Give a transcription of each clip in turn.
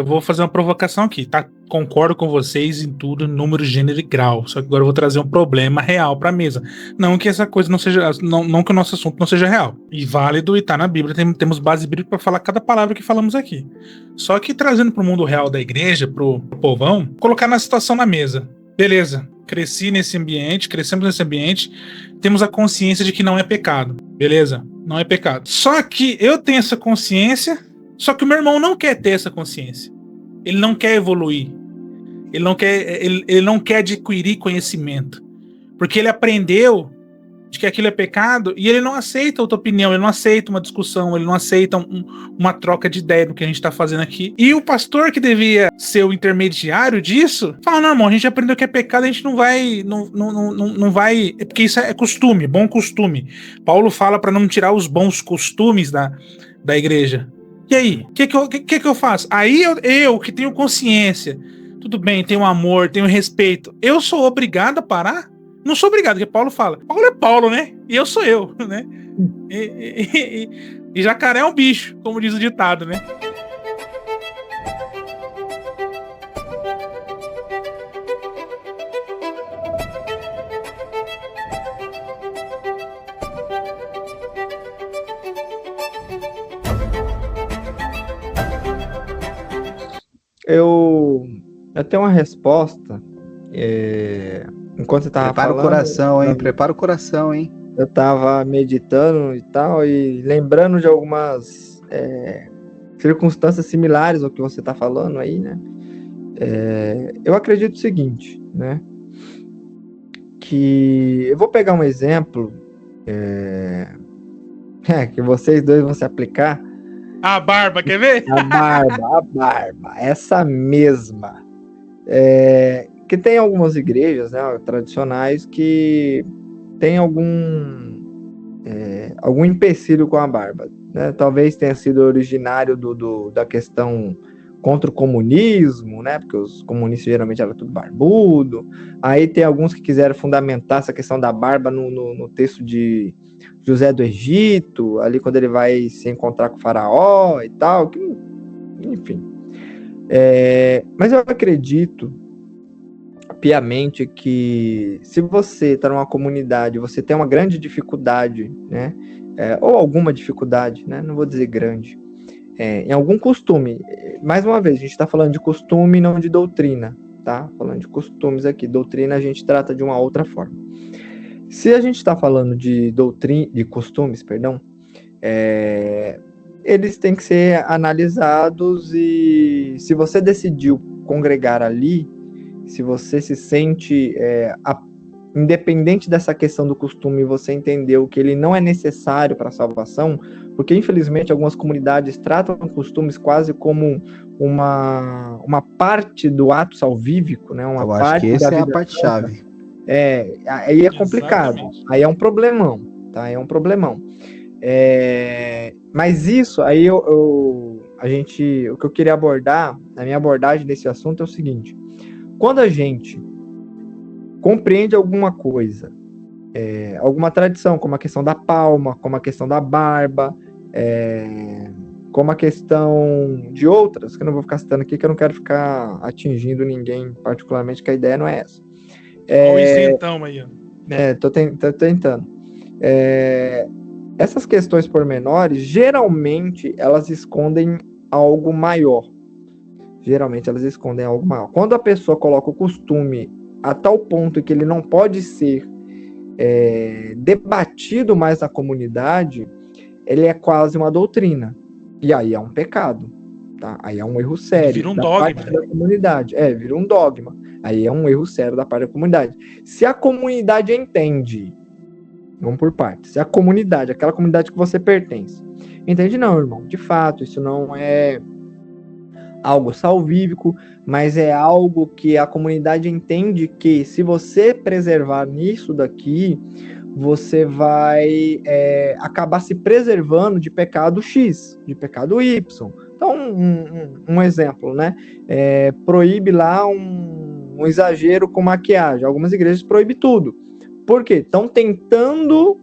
Eu vou fazer uma provocação aqui, tá? Concordo com vocês em tudo, número, gênero e grau. Só que agora eu vou trazer um problema real pra mesa. Não que essa coisa não seja. Não que o nosso assunto não seja real. E válido e tá na Bíblia. Temos base bíblica pra falar cada palavra que falamos aqui. Só que trazendo pro mundo real da igreja, pro povão, colocar na situação na mesa. Beleza, cresci nesse ambiente, crescemos nesse ambiente, temos a consciência de que não é pecado. Beleza? Não é pecado. Só que eu tenho essa consciência. Só que o meu irmão não quer ter essa consciência. Ele não quer evoluir. Ele não quer adquirir conhecimento. Porque ele aprendeu de que aquilo é pecado e ele não aceita outra opinião, ele não aceita uma discussão, ele não aceita uma troca de ideia do que a gente está fazendo aqui. E o pastor, que devia ser o intermediário disso, fala: não, irmão, a gente aprendeu que é pecado, a gente não vai. Não vai. É porque isso é costume, bom costume. Paulo fala para não tirar os bons costumes da igreja. E aí, o que eu faço? Aí eu que tenho consciência, tudo bem, tenho amor, tenho respeito, eu sou obrigado a parar? Não sou obrigado, porque Paulo fala. Paulo é Paulo, né? E eu sou eu, né? E jacaré é um bicho, como diz o ditado, né? Eu tenho uma resposta. Enquanto você tava falando... Prepara o coração, hein? Eu tava meditando e tal, e lembrando de algumas circunstâncias similares ao que você tá falando aí, né? Eu acredito o seguinte, né? Que eu vou pegar um exemplo que vocês dois vão se aplicar. A barba, quer ver? A barba, essa mesma. Que tem algumas igrejas, né, tradicionais, que tem algum empecilho com a barba, né? Talvez tenha sido originário da questão contra o comunismo, né? Porque os comunistas geralmente eram tudo barbudo. Aí tem alguns que quiseram fundamentar essa questão da barba no texto de José do Egito, ali quando ele vai se encontrar com o faraó e tal, enfim. Mas eu acredito piamente que se você está numa comunidade, você tem uma grande dificuldade, né? Ou alguma dificuldade, né? Não vou dizer grande, em algum costume. Mais uma vez, a gente está falando de costume, não de doutrina, tá? Falando de costumes aqui. Doutrina a gente trata de uma outra forma. Se a gente está falando de costumes, perdão, eles têm que ser analisados, e se você decidiu congregar ali, se você se sente independente dessa questão do costume, você entendeu que ele não é necessário para a salvação, porque infelizmente algumas comunidades tratam costumes quase como uma parte do ato salvífico, né? Eu acho que essa é a parte-chave. Aí é complicado. Exatamente. Aí é um problemão, tá? É um problemão. Mas isso aí o que eu queria abordar, a minha abordagem desse assunto é o seguinte: quando a gente compreende alguma coisa, alguma tradição, como a questão da palma, como a questão da barba, como a questão de outras, que eu não vou ficar citando aqui, que eu não quero ficar atingindo ninguém particularmente, que a ideia não é essa. Olha o isentão aí, ó. Tô tentando. Essas questões pormenores, geralmente, elas escondem algo maior. Quando a pessoa coloca o costume a tal ponto que ele não pode ser debatido mais na comunidade, ele é quase uma doutrina. E aí é um pecado, tá? Aí é um erro sério. Vira um dogma da comunidade. Vira um dogma. Aí é um erro sério da parte da comunidade. Se a comunidade entende, vamos por partes, se a comunidade, aquela comunidade que você pertence, entende, não, irmão, de fato, isso não é algo salvífico, mas é algo que a comunidade entende que se você preservar nisso daqui, você vai acabar se preservando de pecado X, de pecado Y. Então, um exemplo, né? Proíbe lá um exagero com maquiagem. Algumas igrejas proíbem tudo. Por quê? Estão tentando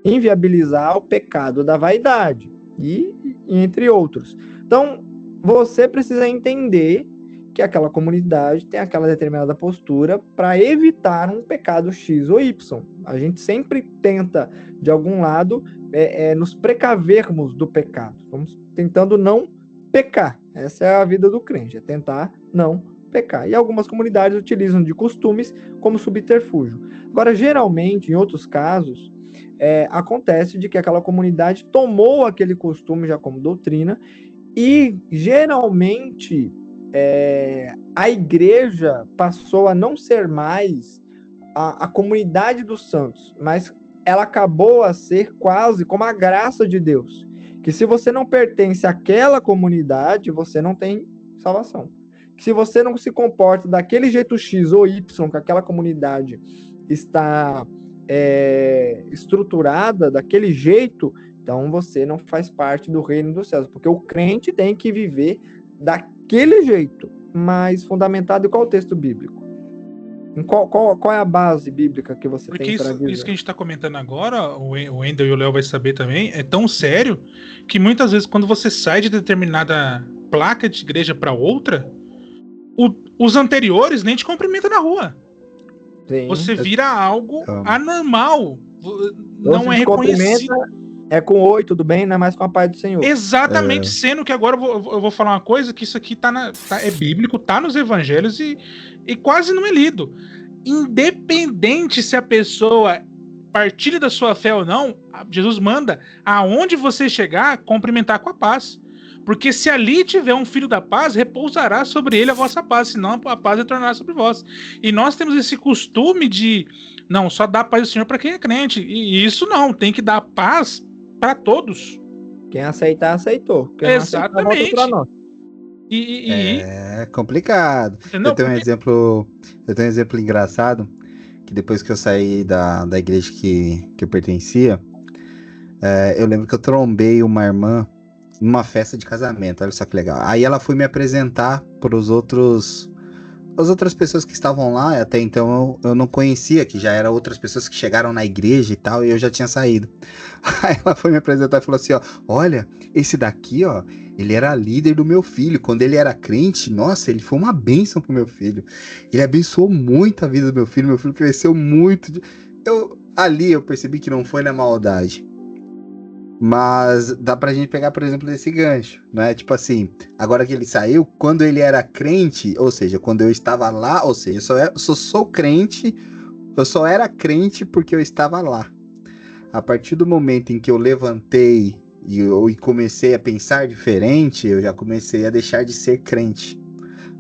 inviabilizar o pecado da vaidade, e entre outros. Então, você precisa entender que aquela comunidade tem aquela determinada postura para evitar um pecado X ou Y. A gente sempre tenta, de algum lado, nos precavermos do pecado. Vamos tentando não pecar. Essa é a vida do crente, é tentar não pecar. E algumas comunidades utilizam de costumes como subterfúgio. Agora, geralmente, em outros casos, acontece de que aquela comunidade tomou aquele costume já como doutrina e, geralmente, a igreja passou a não ser mais a comunidade dos santos, mas ela acabou a ser quase como a graça de Deus, que se você não pertence àquela comunidade, você não tem salvação. Que se você não se comporta daquele jeito X ou Y, que aquela comunidade está estruturada daquele jeito, então você não faz parte do reino dos céus, porque o crente tem que viver daquele jeito, mas fundamentado em qual texto bíblico? Em qual é a base bíblica que você tem para dizer? Isso que a gente está comentando agora, o Wendel e o Léo vai saber também, é tão sério que muitas vezes quando você sai de determinada placa de igreja para outra, os anteriores nem te cumprimentam na rua. Sim, você vira algo anormal, não é reconhecido. É com oi, tudo bem, não é mais com a paz do Senhor. Exatamente, sendo que agora eu vou falar uma coisa, que isso aqui é bíblico, tá nos evangelhos e quase não é lido. Independente se a pessoa partilha da sua fé ou não, Jesus manda, aonde você chegar, cumprimentar com a paz. Porque se ali tiver um filho da paz, repousará sobre ele a vossa paz, senão a paz retornará sobre vós. E nós temos esse costume de, não, só dar a paz do Senhor para quem é crente. E isso não, tem que dar paz para todos. Quem aceitar, aceitou. Quem exatamente. Não aceitar, É complicado. Eu tenho um exemplo engraçado, que depois que eu saí da igreja que eu pertencia, eu lembro que eu trombei uma irmã numa festa de casamento, olha só que legal. Aí ela foi me apresentar para as outras pessoas que estavam lá, até então eu não conhecia, que já eram outras pessoas que chegaram na igreja e tal, e eu já tinha saído. Aí ela foi me apresentar e falou assim, ó, olha, esse daqui, ó, ele era líder do meu filho, quando ele era crente, nossa, ele foi uma bênção pro meu filho, ele abençoou muito a vida do meu filho cresceu muito. Ali eu percebi que não foi na maldade, mas dá pra gente pegar, por exemplo, desse gancho, né? Tipo assim, agora que ele saiu, quando ele era crente, ou seja, quando eu estava lá, ou seja, eu sou crente, eu só era crente porque eu estava lá. A partir do momento em que eu levantei e comecei a pensar diferente, eu já comecei a deixar de ser crente,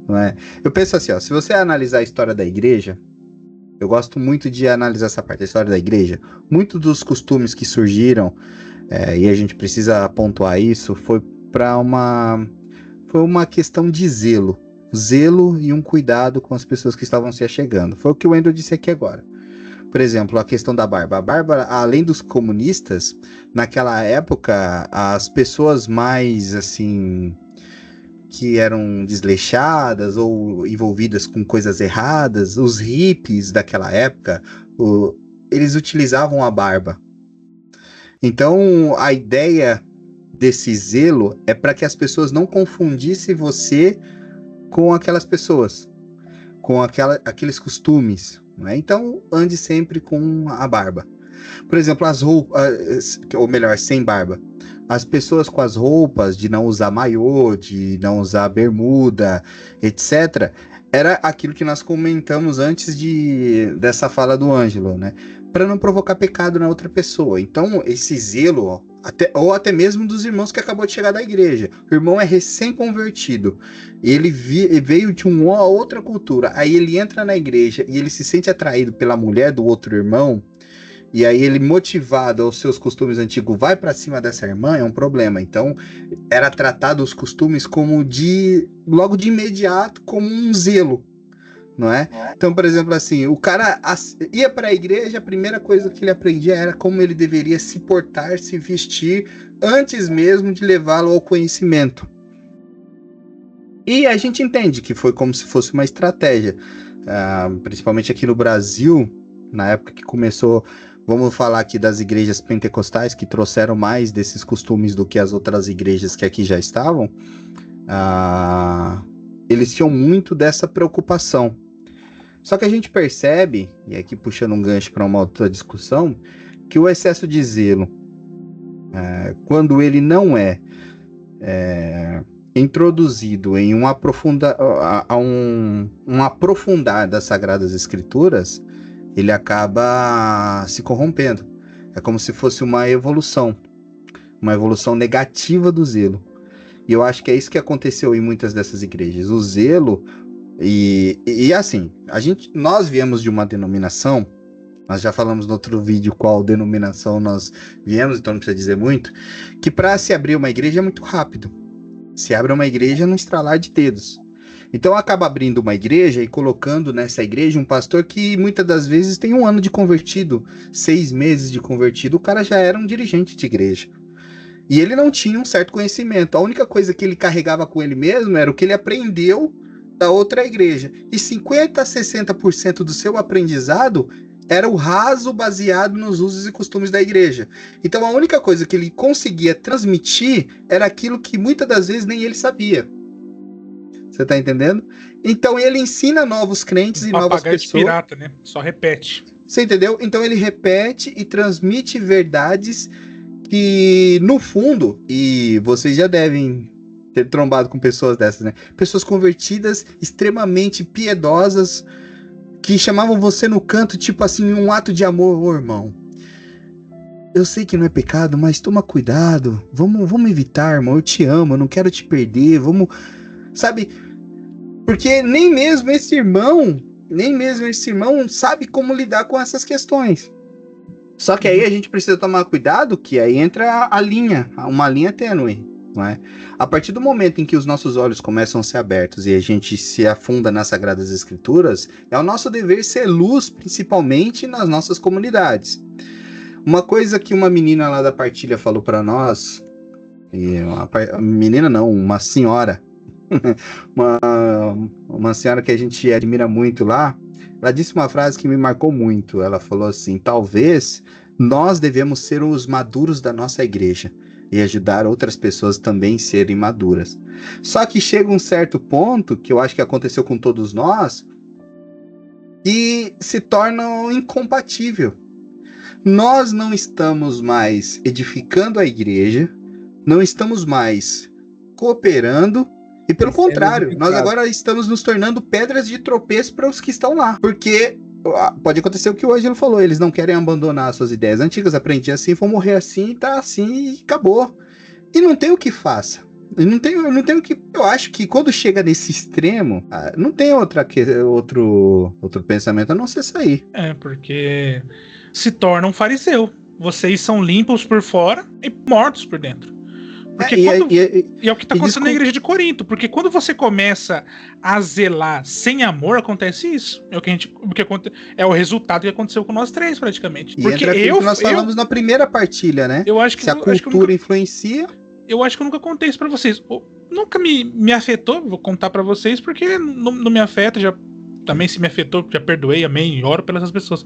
não é? Eu penso assim, ó, se você analisar a história da igreja, eu gosto muito de analisar essa parte da história da igreja, muitos dos costumes que surgiram, e a gente precisa pontuar isso, foi uma questão de zelo e um cuidado com as pessoas que estavam se achegando. Foi o que o Wendel disse aqui agora. Por exemplo, a questão da barba. A barba, além dos comunistas, naquela época, as pessoas mais, assim, que eram desleixadas ou envolvidas com coisas erradas, os hippies daquela época, eles utilizavam a barba. Então, a ideia desse zelo é para que as pessoas não confundissem você com aquelas pessoas, com aqueles costumes, né? Então, ande sempre com a barba. Por exemplo, as roupas, ou melhor, sem barba. As pessoas com as roupas de não usar maiô, de não usar bermuda, etc., era aquilo que nós comentamos antes dessa fala do Ângelo, né? Para não provocar pecado na outra pessoa. Então, esse zelo, ou até mesmo dos irmãos que acabou de chegar da igreja. O irmão é recém-convertido. Ele veio de uma outra cultura. Aí ele entra na igreja e ele se sente atraído pela mulher do outro irmão. E aí ele, motivado aos seus costumes antigos, vai para cima dessa irmã, é um problema. Então, era tratado os costumes como logo de imediato, como um zelo, não é? Então, por exemplo, assim, o cara ia para a igreja, a primeira coisa que ele aprendia era como ele deveria se portar, se vestir, antes mesmo de levá-lo ao conhecimento. E a gente entende que foi como se fosse uma estratégia, principalmente aqui no Brasil, na época que começou. Vamos falar aqui das igrejas pentecostais, que trouxeram mais desses costumes do que as outras igrejas que aqui já estavam. eles tinham muito dessa preocupação. Só que a gente percebe, e aqui puxando um gancho para uma outra discussão, que o excesso de zelo, quando ele não é introduzido em um aprofundar das Sagradas Escrituras, ele acaba se corrompendo. É como se fosse uma evolução negativa do zelo. E eu acho que é isso que aconteceu em muitas dessas igrejas. O zelo, e assim, nós viemos de uma denominação, nós já falamos no outro vídeo qual denominação nós viemos, então não precisa dizer muito, que para se abrir uma igreja é muito rápido. Se abre uma igreja num estralar de dedos. Então acaba abrindo uma igreja e colocando nessa igreja um pastor que muitas das vezes tem 1 ano de convertido, 6 meses de convertido, o cara já era um dirigente de igreja. E ele não tinha um certo conhecimento. A única coisa que ele carregava com ele mesmo era o que ele aprendeu da outra igreja. E 50% a 60% do seu aprendizado era o raso baseado nos usos e costumes da igreja. Então a única coisa que ele conseguia transmitir era aquilo que muitas das vezes nem ele sabia. Você tá entendendo? Então ele ensina novos crentes e novas pessoas. De pirata, né? Só repete. Você entendeu? Então ele repete e transmite verdades que, no fundo, e vocês já devem ter trombado com pessoas dessas, né? Pessoas convertidas, extremamente piedosas, que chamavam você no canto, tipo assim, um ato de amor. Ô, irmão, eu sei que não é pecado, mas toma cuidado. Vamos evitar, irmão. Eu te amo, eu não quero te perder. Vamos... Sabe? Porque nem mesmo esse irmão sabe como lidar com essas questões. Só que aí a gente precisa tomar cuidado, que aí entra uma linha tênue, não é? A partir do momento em que os nossos olhos começam a ser abertos e a gente se afunda nas Sagradas Escrituras, é o nosso dever ser luz, principalmente nas nossas comunidades. Uma coisa que uma menina lá da partilha falou para nós, uma senhora, uma senhora que a gente admira muito lá, ela disse uma frase que me marcou muito. Ela falou assim: talvez nós devemos ser os maduros da nossa igreja e ajudar outras pessoas também a serem maduras. Só que chega um certo ponto, que eu acho que aconteceu com todos nós, e se torna incompatível. Nós não estamos mais edificando a igreja, não estamos mais cooperando, e pelo contrário, nós agora estamos nos tornando pedras de tropeço para os que estão lá. Porque pode acontecer o que o Ângelo falou, eles não querem abandonar suas ideias antigas, aprendi assim, vou morrer assim, tá assim e acabou. E não tem o que faça. Não tem o que. Eu acho que quando chega nesse extremo, não tem outro pensamento a não ser sair. Porque se torna um fariseu. Vocês são limpos por fora e mortos por dentro. Porque é o que está acontecendo na igreja de Corinto. Porque quando você começa a zelar sem amor, acontece isso. É o resultado que aconteceu com nós três, praticamente. E porque nós falamos na primeira partilha, né? Eu acho que se a cultura influencia. Eu acho que eu nunca contei isso pra vocês. Nunca me afetou, vou contar pra vocês, porque não me afeta. Também se me afetou, já perdoei, amém, e oro pelas pessoas.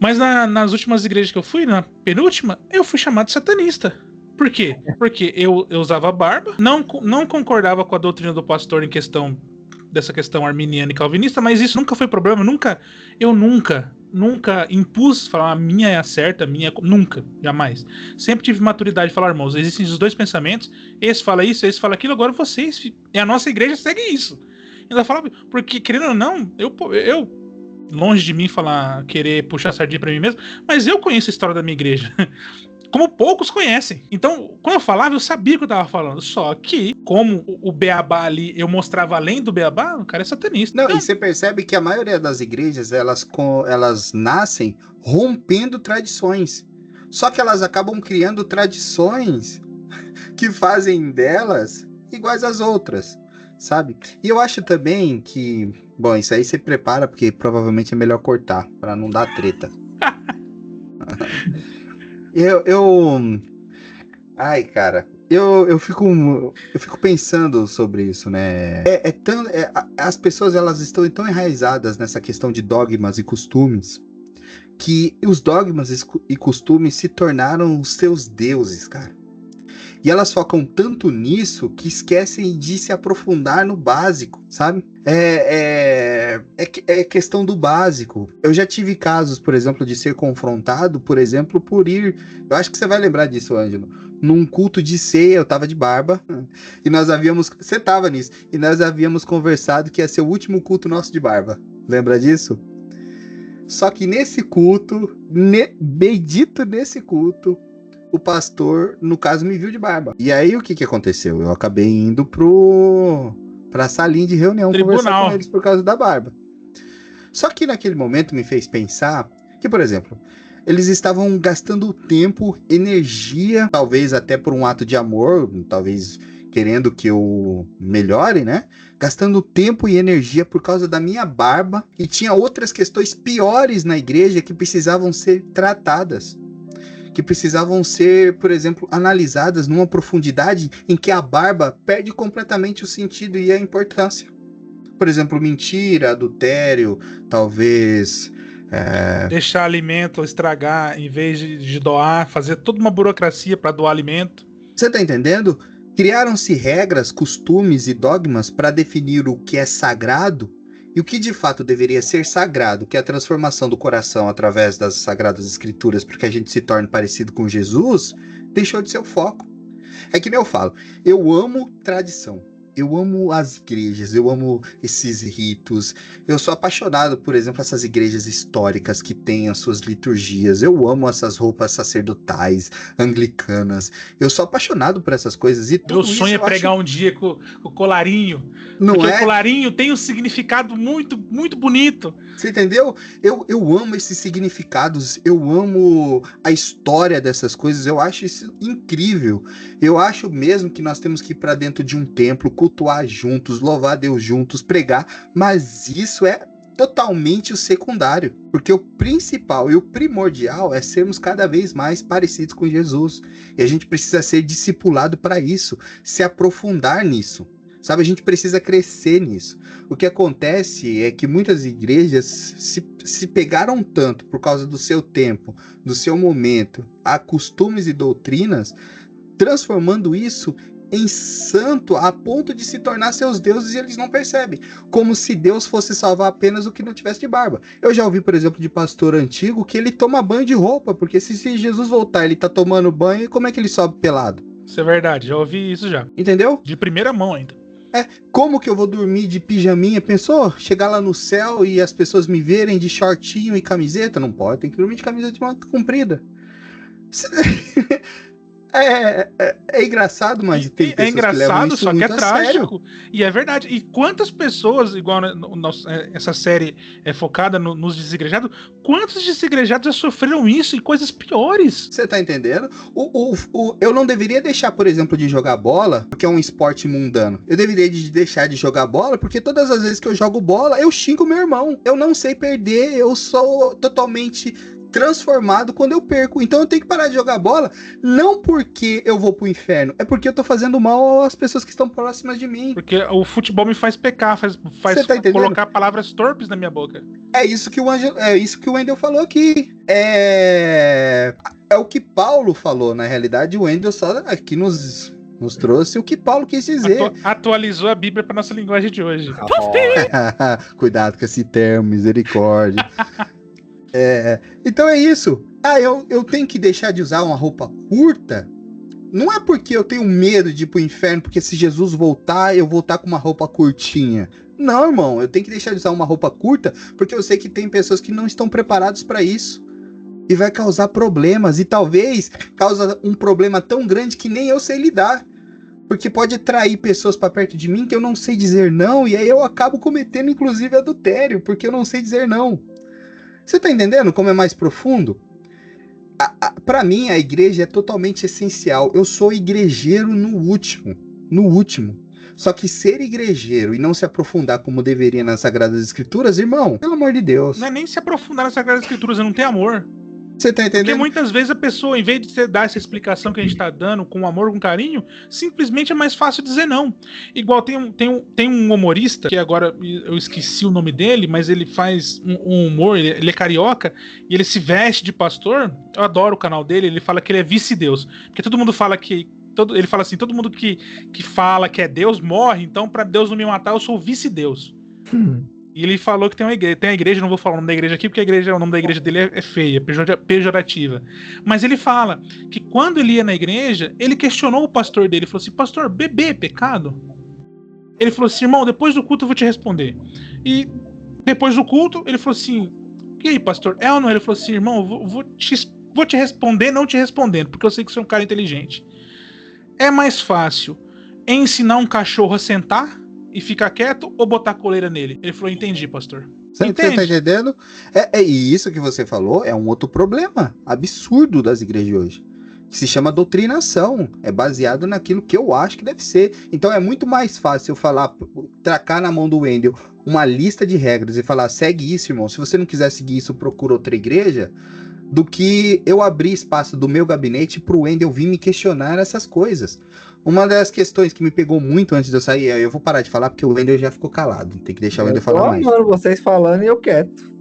Mas nas últimas igrejas que eu fui, na penúltima, eu fui chamado de satanista. Por quê? Porque eu usava barba, não concordava com a doutrina do pastor em dessa questão arminiana e calvinista, mas isso nunca foi problema. Eu nunca impus falar a minha é a certa, a minha nunca, jamais. Sempre tive maturidade de falar, irmãos, existem os dois pensamentos, esse fala isso, esse fala aquilo, agora vocês, e a nossa igreja segue isso. Ainda falava, porque querendo ou não, eu longe de mim querer puxar sardinha pra mim mesmo, mas eu conheço a história da minha igreja. Como poucos conhecem. Então, quando eu falava, eu sabia o que eu tava falando. Só que, como o beabá ali, eu mostrava além do beabá, o cara é satanista. Não, e você percebe que a maioria das igrejas, elas nascem rompendo tradições. Só que elas acabam criando tradições que fazem delas iguais às outras, sabe? E eu acho também que... Bom, isso aí você prepara, porque provavelmente é melhor cortar, pra não dar treta. Ai, cara, eu fico pensando sobre isso, né? As pessoas, elas estão tão enraizadas nessa questão de dogmas e costumes, que os dogmas e costumes se tornaram os seus deuses, cara. E elas focam tanto nisso que esquecem de se aprofundar no básico, sabe? É questão do básico. Eu já tive casos, por exemplo, de ser confrontado, por exemplo, por ir... Eu acho que você vai lembrar disso, Ângelo. Num culto de ceia, eu tava de barba, e nós havíamos... Você tava nisso. E nós havíamos conversado que ia ser o último culto nosso de barba. Lembra disso? Só que nesse culto, bendito nesse culto, o pastor, no caso, me viu de barba. E aí, o que aconteceu? Eu acabei indo pra salinha de reunião conversar com eles por causa da barba. Só que naquele momento me fez pensar que, por exemplo, eles estavam gastando tempo, energia, talvez até por um ato de amor, talvez querendo que eu melhore, né? Gastando tempo e energia por causa da minha barba, e tinha outras questões piores na igreja que precisavam ser tratadas, que precisavam ser, por exemplo, analisadas numa profundidade em que a barba perde completamente o sentido e a importância. Por exemplo, mentira, adultério, talvez... Deixar alimento estragar em vez de doar, fazer toda uma burocracia para doar alimento. Você tá entendendo? Criaram-se regras, costumes e dogmas para definir o que é sagrado e o que de fato deveria ser sagrado, que é a transformação do coração através das Sagradas Escrituras, porque a gente se torne parecido com Jesus, deixou de ser o foco. É que nem eu falo, eu amo tradição. Eu amo as igrejas, eu amo esses ritos. Eu sou apaixonado, por exemplo, essas igrejas históricas que têm as suas liturgias. Eu amo essas roupas sacerdotais, anglicanas. Eu sou apaixonado por essas coisas. E meu sonho é pregar um dia com o colarinho. Não porque é? O colarinho tem um significado muito, muito bonito. Você entendeu? Eu amo esses significados. Eu amo a história dessas coisas. Eu acho isso incrível. Eu acho mesmo que nós temos que ir para dentro de um templo, cultuar juntos, louvar a Deus juntos, pregar, mas isso é totalmente o secundário, porque o principal e o primordial é sermos cada vez mais parecidos com Jesus, e a gente precisa ser discipulado para isso, se aprofundar nisso, sabe? A gente precisa crescer nisso. O que acontece é que muitas igrejas se pegaram tanto por causa do seu tempo, do seu momento, a costumes e doutrinas, transformando isso em santo a ponto de se tornar seus deuses, e eles não percebem, como se Deus fosse salvar apenas o que não tivesse de barba. Eu já ouvi, por exemplo, de pastor antigo que ele toma banho de roupa, porque se Jesus voltar, ele tá tomando banho, e como é que ele sobe pelado? Isso é verdade, já ouvi isso já. Entendeu? De primeira mão ainda. Como que eu vou dormir de pijaminha? Pensou? Chegar lá no céu e as pessoas me verem de shortinho e camiseta? Não pode, tem que dormir de camiseta de manga comprida. É engraçado, mas tem pessoas engraçado, que levam isso só que é trágico. sério. E é verdade. E quantas pessoas, igual essa série é focada nos desigrejados, quantos desigrejados já sofreram isso e coisas piores? Você tá entendendo? Eu não deveria deixar, por exemplo, de jogar bola, porque é um esporte mundano. Eu deveria deixar de jogar bola, porque todas as vezes que eu jogo bola, eu xingo meu irmão. Eu não sei perder, eu sou totalmente transformado quando eu perco. Então eu tenho que parar de jogar bola, não porque eu vou pro inferno, é porque eu tô fazendo mal às pessoas que estão próximas de mim. Porque o futebol me faz pecar, faz tá colocar palavras torpes na minha boca. É isso que o Wendel falou aqui. É o que Paulo falou. Na realidade, o Wendel só aqui nos trouxe o que Paulo quis dizer. Atualizou a Bíblia para nossa linguagem de hoje. Cuidado com esse termo, misericórdia. Então é isso. Eu tenho que deixar de usar uma roupa curta? Não é porque eu tenho medo de ir pro inferno, porque se Jesus voltar, eu vou estar com uma roupa curtinha. Não, irmão, eu tenho que deixar de usar uma roupa curta, porque eu sei que tem pessoas que não estão preparadas para isso. E vai causar problemas, e talvez causa um problema tão grande que nem eu sei lidar. Porque pode atrair pessoas para perto de mim que eu não sei dizer não, e aí eu acabo cometendo inclusive adultério, porque eu não sei dizer não. Você tá entendendo como é mais profundo? Para mim, a igreja é totalmente essencial. Eu sou igrejeiro no último. Só que ser igrejeiro e não se aprofundar como deveria nas Sagradas Escrituras, irmão, pelo amor de Deus. Não é nem se aprofundar nas Sagradas Escrituras, não tem amor. Você tá entendendo? Porque muitas vezes a pessoa, em vez de você dar essa explicação que a gente tá dando com amor, com carinho, simplesmente é mais fácil dizer não. Igual tem um humorista, que agora eu esqueci o nome dele, mas ele faz um humor, ele é carioca, e ele se veste de pastor. Eu adoro o canal dele, ele fala que ele é vice-deus. Porque todo mundo fala que ele fala assim, todo mundo que fala que é Deus morre, então pra Deus não me matar, eu sou o vice-deus. E ele falou que tem a igreja, não vou falar o nome da igreja aqui, porque o nome da igreja dele é feia, pejorativa. Mas ele fala que quando ele ia na igreja, ele questionou o pastor dele, falou assim, pastor, beber é pecado? Ele falou assim, irmão, depois do culto eu vou te responder. E depois do culto, ele falou assim, e aí, pastor, é ou não? Ele falou assim, irmão, eu vou te responder não te respondendo, porque eu sei que você é um cara inteligente. É mais fácil ensinar um cachorro a sentar e ficar quieto ou botar coleira nele? Ele falou, entendi, pastor. Você tá entendendo? E isso que você falou é um outro problema absurdo das igrejas de hoje, que se chama doutrinação. É baseado naquilo que eu acho que deve ser. Então é muito mais fácil eu falar, tracar na mão do Wendel uma lista de regras e falar, segue isso, irmão. Se você não quiser seguir isso, procura outra igreja, do que eu abrir espaço do meu gabinete pro Wendel vir me questionar essas coisas. Uma das questões que me pegou muito antes de eu sair, eu vou parar de falar porque o Wendel já ficou calado, tem que deixar o Wendel falar mais. Vocês falando e eu quieto.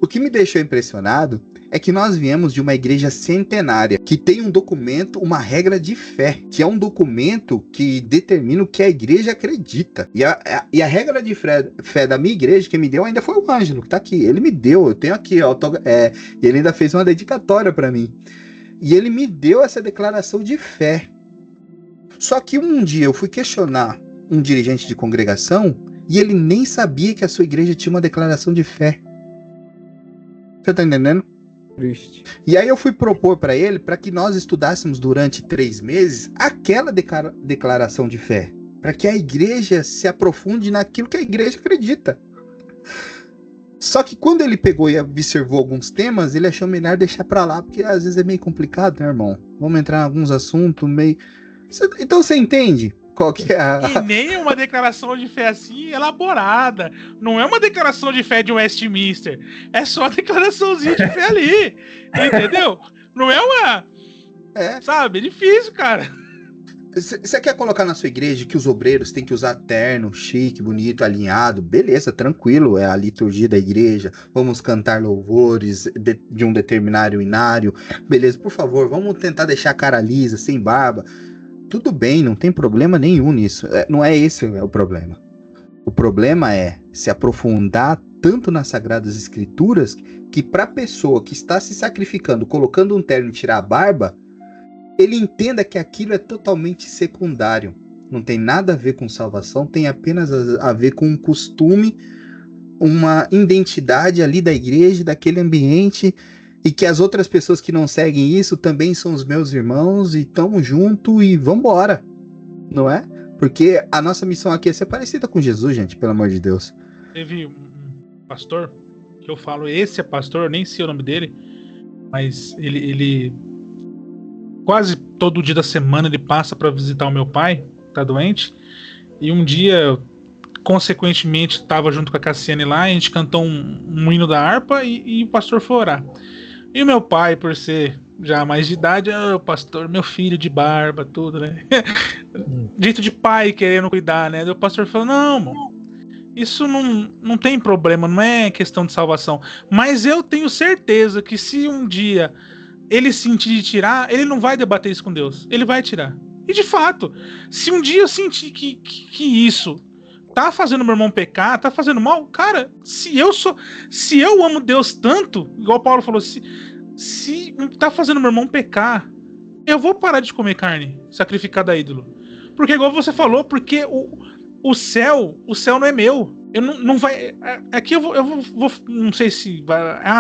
O que me deixou impressionado é que nós viemos de uma igreja centenária, que tem um documento, uma regra de fé, que é um documento que determina o que a igreja acredita. E a regra de fé da minha igreja, que me deu ainda foi o Ângelo, que tá aqui. Ele me deu, eu tenho aqui, ele ainda fez uma dedicatória para mim. E ele me deu essa declaração de fé. Só que um dia eu fui questionar um dirigente de congregação e ele nem sabia que a sua igreja tinha uma declaração de fé. Você tá entendendo? Triste. E aí eu fui propor para ele para que nós estudássemos durante 3 meses aquela declaração de fé, para que a igreja se aprofunde naquilo que a igreja acredita. Só que quando ele pegou e observou alguns temas, ele achou melhor deixar para lá, porque às vezes é meio complicado, né, irmão? Vamos entrar em alguns assuntos meio... Então você entende qual que é a... E nem uma declaração de fé assim elaborada. Não é uma declaração de fé de Westminster. É só a declaraçãozinha de fé ali. Entendeu? Não é uma... Sabe? É difícil, cara. Você quer colocar na sua igreja que os obreiros têm que usar terno, chique, bonito, alinhado? Beleza, tranquilo, é a liturgia da igreja. Vamos cantar louvores de um determinado inário. Beleza, por favor, vamos tentar deixar a cara lisa, sem barba. Tudo bem, não tem problema nenhum nisso. Não é esse o problema. O problema é se aprofundar tanto nas Sagradas Escrituras que para a pessoa que está se sacrificando, colocando um terno e tirar a barba, ele entenda que aquilo é totalmente secundário. Não tem nada a ver com salvação, tem apenas a ver com um costume, uma identidade ali da igreja, daquele ambiente, e que as outras pessoas que não seguem isso também são os meus irmãos, e tamo junto e vambora. Não é? Porque a nossa missão aqui é ser parecida com Jesus, gente, pelo amor de Deus. Teve um pastor, que eu falo, esse é pastor, eu nem sei o nome dele, mas ele quase todo dia da semana ele passa para visitar o meu pai, que tá doente, e um dia, consequentemente, estava junto com a Cassiane lá, a gente cantou um hino da harpa e o pastor foi orar. E o meu pai, por ser já mais de idade, pastor, meu filho de barba, tudo, né? Jeito de pai querendo cuidar, né? O pastor falou, não, mano, isso não tem problema, não é questão de salvação. Mas eu tenho certeza que se um dia ele sentir de tirar, ele não vai debater isso com Deus. Ele vai tirar. E de fato, se um dia eu sentir que isso tá fazendo meu irmão pecar, tá fazendo mal, cara, se eu amo Deus tanto, igual Paulo falou, se tá fazendo meu irmão pecar, eu vou parar de comer carne sacrificada a ídolo. Porque igual você falou, porque o céu não é meu. Eu não vai. Aqui eu vou. Não sei se vai. É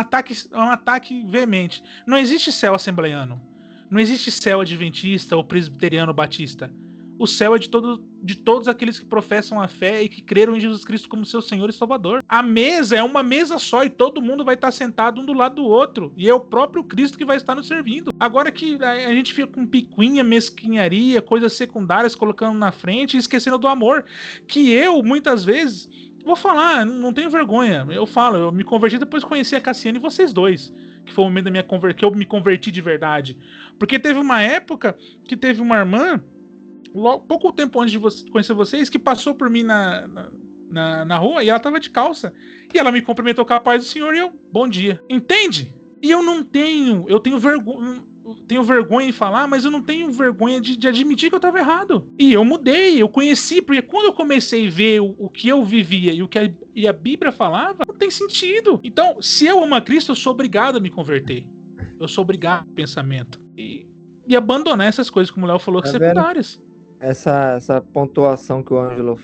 um ataque veemente. Não existe céu assembleiano. Não existe céu adventista ou presbiteriano batista. O céu é de todos aqueles que professam a fé e que creram em Jesus Cristo como seu Senhor e Salvador. A mesa é uma mesa só e todo mundo vai estar sentado um do lado do outro. E é o próprio Cristo que vai estar nos servindo. Agora que a gente fica com picuinha, mesquinharia, coisas secundárias colocando na frente e esquecendo do amor. Que eu, muitas vezes, vou falar, não tenho vergonha. Eu me converti depois de conhecer a Cassiane e vocês dois. Que foi o momento que eu me converti de verdade. Porque teve uma época que teve uma irmã, pouco tempo antes de conhecer vocês, que passou por mim na rua e ela tava de calça. E ela me cumprimentou com a paz do Senhor e eu, bom dia. Entende? E eu tenho vergonha em falar, mas eu não tenho vergonha de admitir que eu estava errado. E eu mudei, eu conheci, porque quando eu comecei a ver o que eu vivia e o que a Bíblia falava, não tem sentido. Então, se eu amo a Cristo, eu sou obrigado a me converter. Eu sou obrigado ao pensamento. E abandonar essas coisas, como o Léo falou, que secundárias. Essa pontuação que o Ângelo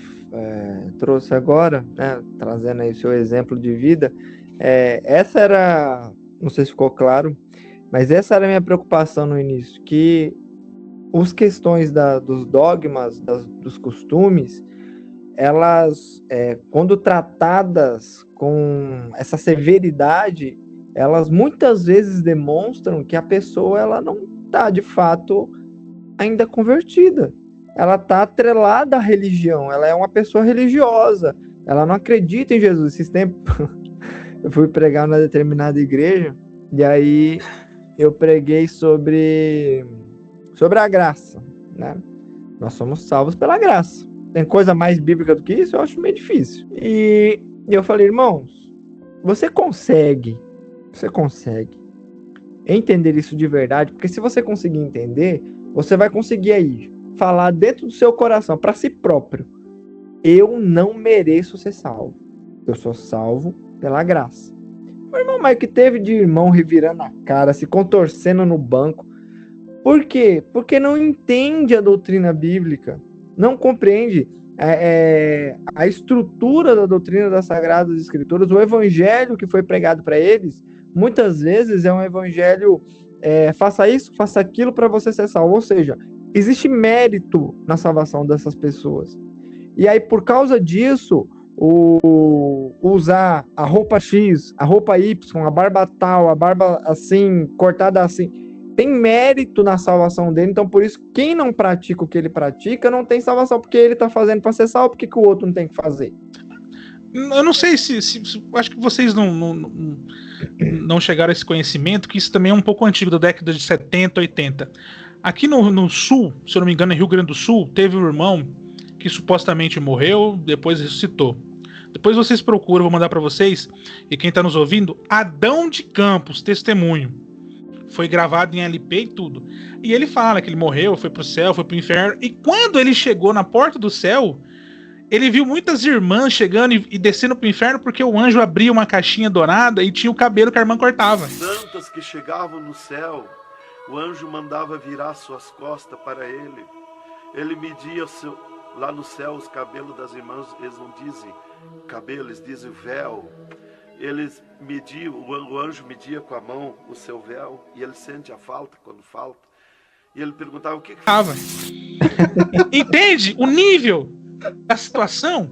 trouxe agora, né, trazendo aí o seu exemplo de vida, essa era, não sei se ficou claro, mas essa era a minha preocupação no início, que as questões dos dogmas, dos costumes, elas, quando tratadas com essa severidade, elas muitas vezes demonstram que a pessoa ela não está, de fato, ainda convertida. Ela está atrelada à religião, ela é uma pessoa religiosa, ela não acredita em Jesus. Esses tempos eu fui pregar numa determinada igreja, e aí eu preguei sobre a graça, né? Nós somos salvos pela graça. Tem coisa mais bíblica do que isso? Eu acho meio difícil. E eu falei, irmãos, você consegue entender isso de verdade? Porque se você conseguir entender, você vai conseguir aí falar dentro do seu coração, para si próprio, eu não mereço ser salvo. Eu sou salvo pela graça. O irmão, mas que teve de irmão revirando a cara, se contorcendo no banco. Por quê? Porque não entende a doutrina bíblica, não compreende a estrutura da doutrina das Sagradas Escrituras, o evangelho que foi pregado para eles, muitas vezes é um evangelho, faça isso, faça aquilo para você ser salvo, ou seja, existe mérito na salvação dessas pessoas. E aí, por causa disso, usar a roupa X, a roupa Y, a barba tal, a barba assim, cortada assim, tem mérito na salvação dele. Então, por isso, quem não pratica o que ele pratica, não tem salvação, porque ele está fazendo para ser salvo, porque que o outro não tem que fazer? Eu não sei se acho que vocês não chegaram a esse conhecimento, que isso também é um pouco antigo, da década de 70, 80. Aqui no Sul, se eu não me engano, em Rio Grande do Sul, teve um irmão que supostamente morreu, depois ressuscitou. Depois vocês procuram, vou mandar para vocês, e quem está nos ouvindo, Adão de Campos, testemunho. Foi gravado em LP e tudo. E ele fala que ele morreu, foi pro céu, foi pro inferno, e quando ele chegou na porta do céu, ele viu muitas irmãs chegando e descendo pro inferno, porque o anjo abria uma caixinha dourada e tinha o cabelo que a irmã cortava. Santas que chegavam no céu, o anjo mandava virar suas costas para ele. Ele media lá no céu os cabelos das irmãs, eles não dizem cabelo, eles dizem véu. Eles mediam, o anjo media com a mão o seu véu, e ele sente a falta quando falta. E ele perguntava o que tava. Entende o nível da situação?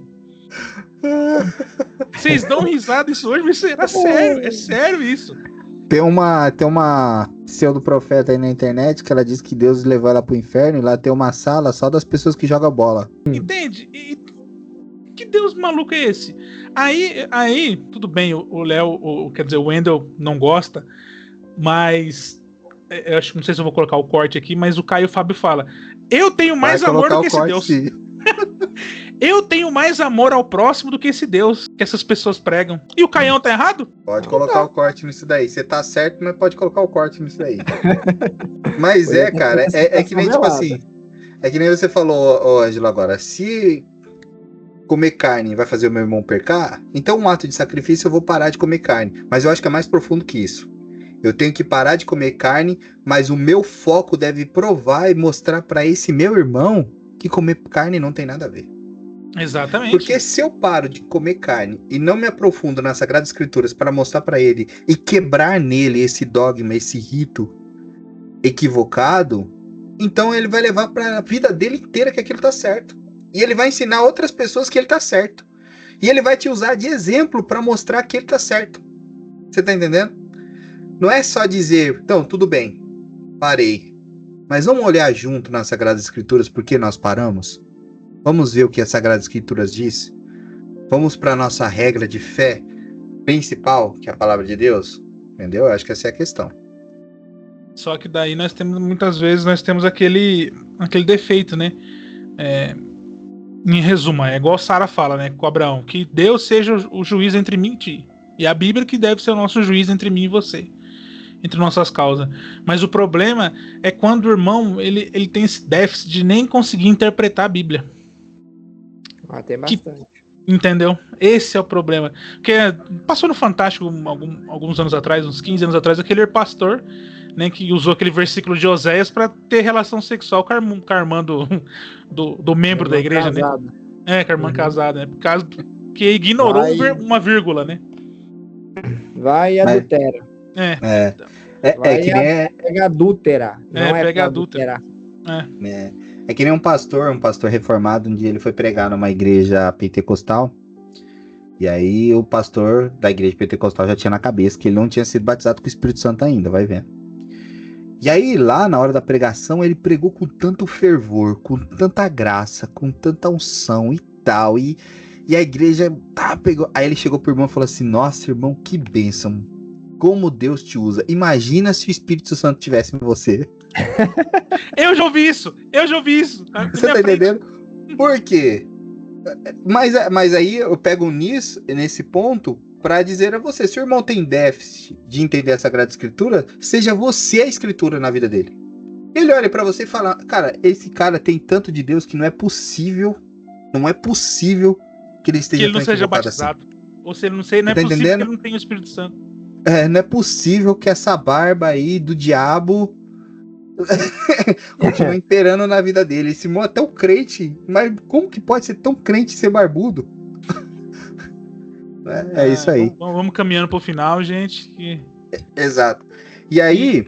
Vocês dão risada isso hoje, mas era sério, é sério isso. Tem uma pseudo-profeta aí na internet que ela diz que Deus levou ela pro inferno, e lá tem uma sala só das pessoas que jogam bola. Entende? E que Deus maluco é esse? Aí tudo bem, o Léo, quer dizer, o Wendel não gosta, mas eu acho, não sei se eu vou colocar o corte aqui, mas o Caio Fábio fala: eu tenho mais amor do que esse Deus. Eu tenho mais amor ao próximo do que esse Deus que essas pessoas pregam. E o Caião tá errado? Pode colocar o corte nisso daí. Você tá certo, mas pode colocar o corte nisso daí. Mas cara, é que nem tipo assim. É que nem você falou, Ângelo, agora. Se comer carne vai fazer o meu irmão pecar, então um ato de sacrifício eu vou parar de comer carne. Mas eu acho que é mais profundo que isso. Eu tenho que parar de comer carne, mas o meu foco deve provar e mostrar para esse meu irmão que comer carne não tem nada a ver. Exatamente. Porque se eu paro de comer carne e não me aprofundo nas Sagradas Escrituras para mostrar para ele e quebrar nele esse dogma, esse rito equivocado, então ele vai levar para a vida dele inteira que aquilo tá certo. E ele vai ensinar outras pessoas que ele tá certo. E ele vai te usar de exemplo para mostrar que ele tá certo. Você tá entendendo? Não é só dizer, então, tudo bem, parei. Mas vamos olhar junto nas Sagradas Escrituras por que nós paramos? Vamos ver o que as Sagradas Escrituras diz? Vamos para a nossa regra de fé principal, que é a Palavra de Deus? Entendeu? Eu acho que essa é a questão. Só que daí muitas vezes nós temos aquele defeito, né? Em resumo, é igual Sara fala, né, com Abraão, que Deus seja o juiz entre mim e ti. E a Bíblia que deve ser o nosso juiz entre mim e você. entre nossas causas. Mas o problema é quando o irmão ele tem esse déficit de nem conseguir interpretar a Bíblia. Tem bastante. Entendeu? Esse é o problema. Porque passou no Fantástico alguns anos atrás, uns 15 anos atrás, aquele pastor, né, que usou aquele versículo de Oséias para ter relação sexual com a irmã do membro da igreja, casada. Né? Com a irmã casada, né? Por causa que ignorou uma vírgula, né? Vai e adultera. Pega adúltera. Não pega adúltera. É que nem um pastor reformado, um dia ele foi pregar numa igreja pentecostal, e aí o pastor da igreja pentecostal já tinha na cabeça que ele não tinha sido batizado com o Espírito Santo ainda, vai vendo. E aí lá na hora da pregação ele pregou com tanto fervor, com tanta graça, com tanta unção e tal, e a igreja pegou. Aí ele chegou pro irmão e falou assim: nossa, irmão, que bênção, como Deus te usa, imagina se o Espírito Santo tivesse em você. Eu já ouvi isso. Você tá entendendo? Por quê? Mas aí eu pego nesse ponto pra dizer a você, se o irmão tem déficit de entender a Sagrada Escritura, seja você a Escritura na vida dele. Ele olha pra você e fala: cara, esse cara tem tanto de Deus que não é possível que ele esteja, que ele não seja batizado. Assim. Ou seja, não é tá possível entendendo? que ele não tenha o Espírito Santo. Não é possível que essa barba aí do diabo continua imperando na vida dele. Esse irmão é tão crente, mas como que pode ser tão crente e ser barbudo? É isso aí. Vamos caminhando pro final, gente. Exato. E aí,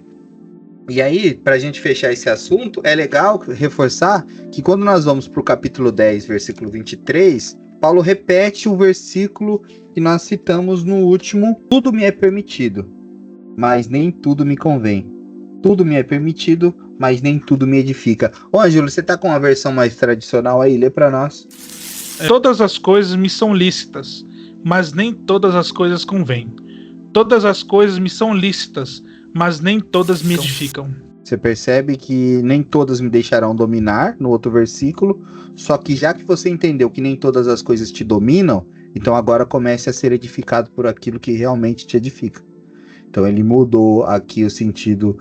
pra gente fechar esse assunto, é legal reforçar que quando nós vamos pro capítulo 10, versículo 23, Paulo repete o versículo que nós citamos no último: tudo me é permitido, mas nem tudo me convém. Tudo me é permitido, mas nem tudo me edifica. Ô, Ângelo, você tá com uma versão mais tradicional aí? Lê pra nós. Todas as coisas me são lícitas, mas nem todas as coisas convêm. Todas as coisas me são lícitas, mas nem todas me edificam. Você percebe que nem todas me deixarão dominar, no outro versículo, só que já que você entendeu que nem todas as coisas te dominam, então agora comece a ser edificado por aquilo que realmente te edifica. Então ele mudou aqui o sentido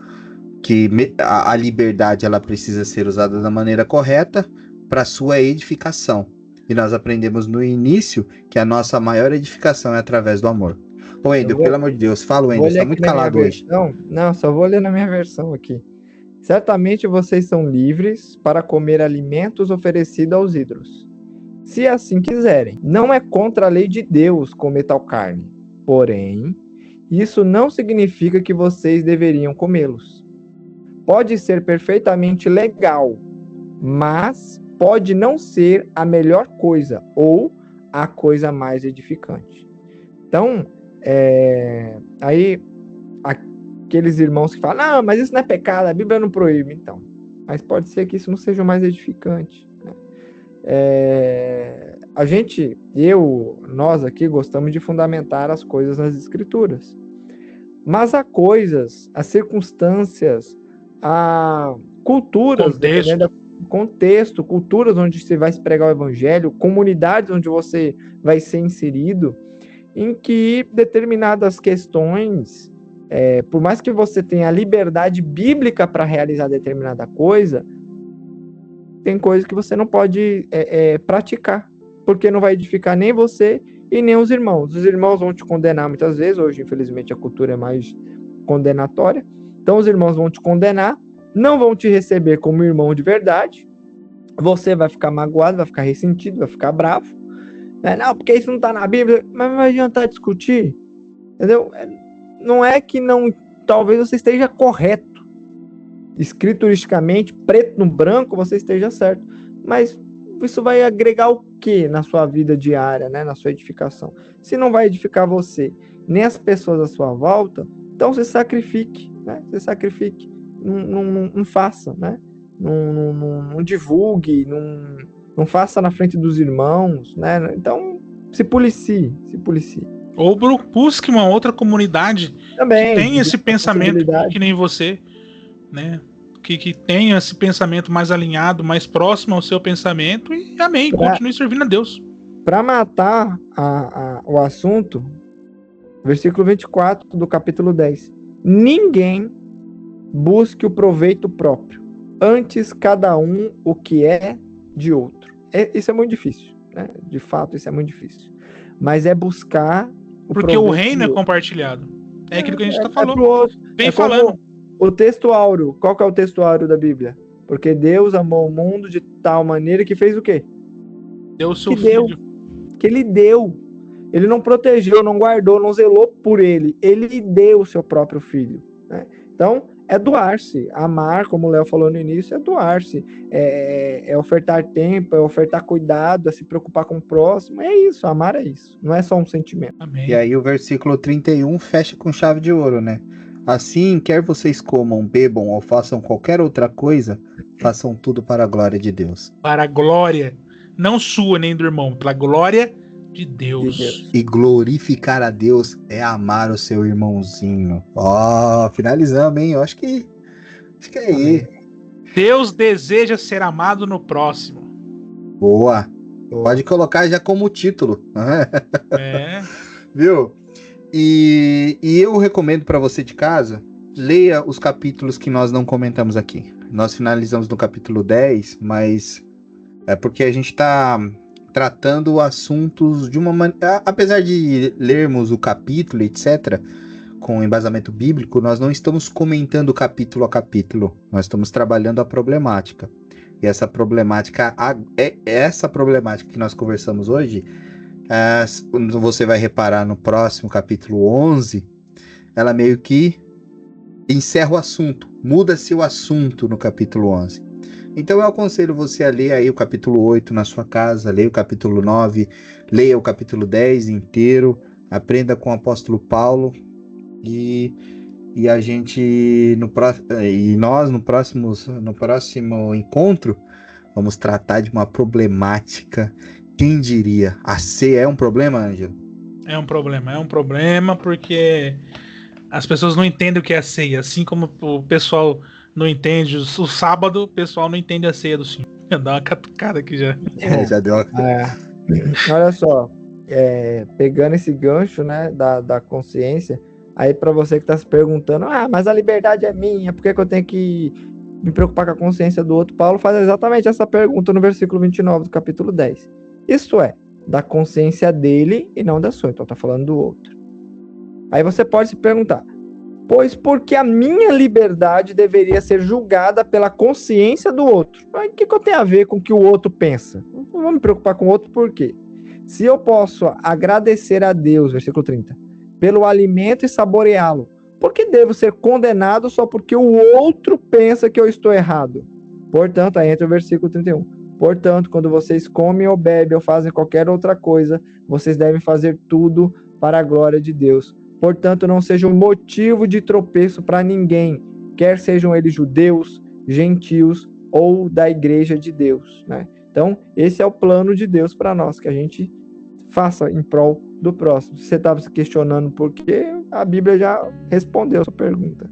que a liberdade ela precisa ser usada da maneira correta para sua edificação. E nós aprendemos no início que a nossa maior edificação é através do amor. Ô, Wendel, pelo amor de Deus, fala, Wendel, você tá muito calado hoje. Não, só vou ler na minha versão aqui. Certamente vocês são livres para comer alimentos oferecidos aos ídolos, se assim quiserem. Não é contra a lei de Deus comer tal carne. Porém, isso não significa que vocês deveriam comê-los. Pode ser perfeitamente legal, mas pode não ser a melhor coisa ou a coisa mais edificante. Então, aí aqueles irmãos que falam: não, mas isso não é pecado, a Bíblia não proíbe. Então, mas pode ser que isso não seja o mais edificante, né? Nós aqui gostamos de fundamentar as coisas nas Escrituras. Mas há coisas, há circunstâncias, há culturas, contexto, culturas onde você vai se pregar o evangelho, comunidades onde você vai ser inserido, em que determinadas questões, por mais que você tenha a liberdade bíblica para realizar determinada coisa, tem coisas que você não pode praticar, porque não vai edificar nem você e nem os irmãos. Os irmãos vão te condenar muitas vezes. Hoje, infelizmente, a cultura é mais condenatória. Então, os irmãos vão te condenar, não vão te receber como irmão de verdade. Você vai ficar magoado, vai ficar ressentido, vai ficar bravo. Não, porque isso não está na Bíblia. Mas não vai adiantar discutir. Entendeu? Não é que não... Talvez você esteja correto. Escrituristicamente, preto no branco, você esteja certo. Mas isso vai agregar o que na sua vida diária, né? Na sua edificação? Se não vai edificar você, nem as pessoas à sua volta, então você sacrifique, né? Você sacrifique. Não faça, né? Não divulgue, não faça na frente dos irmãos, né? Então, se policie. Ou busque uma outra comunidade também, que tenha esse pensamento que nem você, né? Que tenha esse pensamento mais alinhado, mais próximo ao seu pensamento, e amém, continue servindo a Deus. Para matar o assunto, versículo 24 do capítulo 10. ninguém busque o proveito próprio, antes cada um o que é de outro. Isso é muito difícil, né? De fato, isso é muito difícil. Mas é buscar porque o reino é compartilhado. É aquilo que a gente está falando. Vem falando. O texto áureo. Qual que é o texto áureo da Bíblia? Porque Deus amou o mundo de tal maneira que fez o quê? Deu o seu filho. Que ele deu. Ele não protegeu, não guardou, não zelou por ele. Ele deu o seu próprio filho. Né? Então, é doar-se. Amar, como o Léo falou no início, é doar-se. É ofertar tempo, é ofertar cuidado, é se preocupar com o próximo. É isso, amar é isso. Não é só um sentimento. Amém. E aí o versículo 31 fecha com chave de ouro, né? Assim, quer vocês comam, bebam ou façam qualquer outra coisa, façam tudo para a glória de Deus. Para a glória, não sua nem do irmão, pela glória de Deus. E glorificar a Deus é amar o seu irmãozinho. Ó, finalizamos, hein? Eu acho que é aí. Deus deseja ser amado no próximo. Boa. Pode colocar já como título. É. Viu? E eu recomendo para você de casa, leia os capítulos que nós não comentamos aqui. Nós finalizamos no capítulo 10, mas é porque a gente está tratando assuntos de uma maneira... Apesar de lermos o capítulo, etc., com embasamento bíblico, nós não estamos comentando capítulo a capítulo. Nós estamos trabalhando a problemática. E essa problemática que nós conversamos hoje... você vai reparar no próximo capítulo 11, ela meio que encerra o assunto, muda-se o assunto no capítulo 11. Então eu aconselho você a ler aí o capítulo 8 na sua casa, leia o capítulo 9, leia o capítulo 10 inteiro, aprenda com o apóstolo Paulo e a gente nós no próximo encontro vamos tratar de uma problemática. Quem diria? A ceia é um problema, Ângelo? É um problema porque as pessoas não entendem o que é a ceia, assim como o pessoal não entende o sábado, o pessoal não entende a ceia do Senhor. Dá uma catucada aqui já. Já deu uma... Olha só, pegando esse gancho, né, da consciência, aí para você que está se perguntando, mas a liberdade é minha, por que eu tenho que me preocupar com a consciência do outro? Paulo faz exatamente essa pergunta no versículo 29 do capítulo 10. Isto é, da consciência dele e não da sua. Então tá falando do outro. Aí você pode se perguntar, pois por que a minha liberdade deveria ser julgada pela consciência do outro? Mas o que eu tenho a ver com o que o outro pensa? Não vou me preocupar com o outro por quê? Se eu posso agradecer a Deus, versículo 30, pelo alimento e saboreá-lo, por que devo ser condenado só porque o outro pensa que eu estou errado? Portanto, aí entra o versículo 31. Portanto, quando vocês comem ou bebem ou fazem qualquer outra coisa, vocês devem fazer tudo para a glória de Deus. Portanto, não seja um motivo de tropeço para ninguém, quer sejam eles judeus, gentios ou da igreja de Deus, né? Então, esse é o plano de Deus para nós, que a gente faça em prol do próximo. Se você estava se questionando por quê, a Bíblia já respondeu a sua pergunta.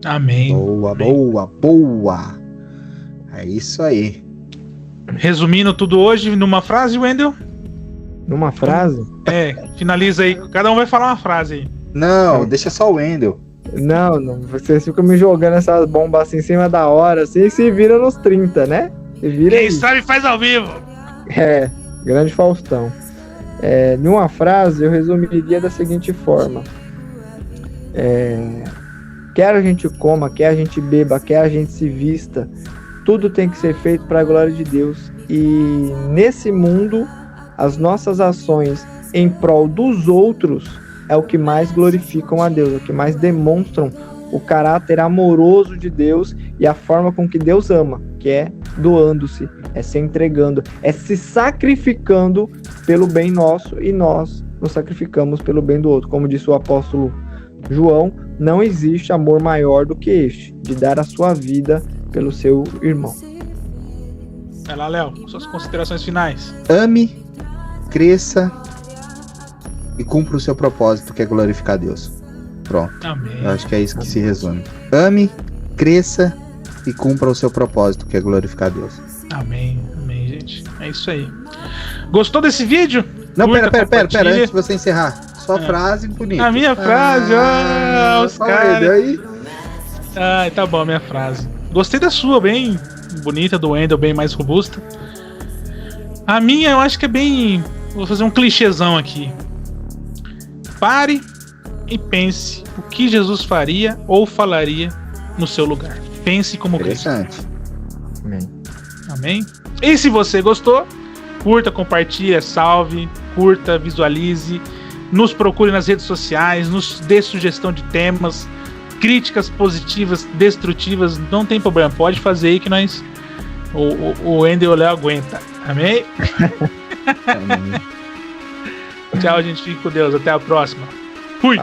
Amém. Boa. É isso aí. Resumindo tudo hoje numa frase, Wendel? Numa frase? Finaliza aí. Cada um vai falar uma frase aí. Não, deixa só o Wendel. Não, vocês ficam me jogando essas bombas assim em cima da hora, assim, e se vira nos 30, né? Se vira Quem aí. sabe faz ao vivo. Grande Faustão. Numa frase, eu resumiria da seguinte forma. Quer a gente coma, quer a gente beba, quer a gente se vista, tudo tem que ser feito para a glória de Deus. E nesse mundo, as nossas ações em prol dos outros é o que mais glorificam a Deus, é o que mais demonstram o caráter amoroso de Deus e a forma com que Deus ama, que é doando-se, é se entregando, é se sacrificando pelo bem nosso e nós nos sacrificamos pelo bem do outro. Como disse o apóstolo João, não existe amor maior do que este, de dar a sua vida pelo seu irmão. Vai lá, Léo, suas considerações finais. Ame, cresça e cumpra o seu propósito, que é glorificar a Deus. Pronto. Amém. Eu acho que é isso que se resume. Ame, cresça e cumpra o seu propósito, que é glorificar a Deus. Amém, gente. É isso aí. Gostou desse vídeo? Não, Curta, pera, antes de você encerrar. Sua frase bonita. A minha frase, os caras. Aí. Ai, tá bom a minha frase. Gostei da sua, bem bonita, do Wendel, bem mais robusta. A minha, eu acho que é bem... Vou fazer um clichêzão aqui. Pare e pense o que Jesus faria ou falaria no seu lugar. Pense como Cristo. Interessante. Amém. Amém? E se você gostou, curta, compartilha, salve, curta, visualize, nos procure nas redes sociais, nos dê sugestão de temas, críticas positivas, destrutivas, não tem problema, pode fazer aí que nós, o Wendel e o Léo aguenta. Amém? Tchau, gente, fique com Deus, até a próxima. Fui!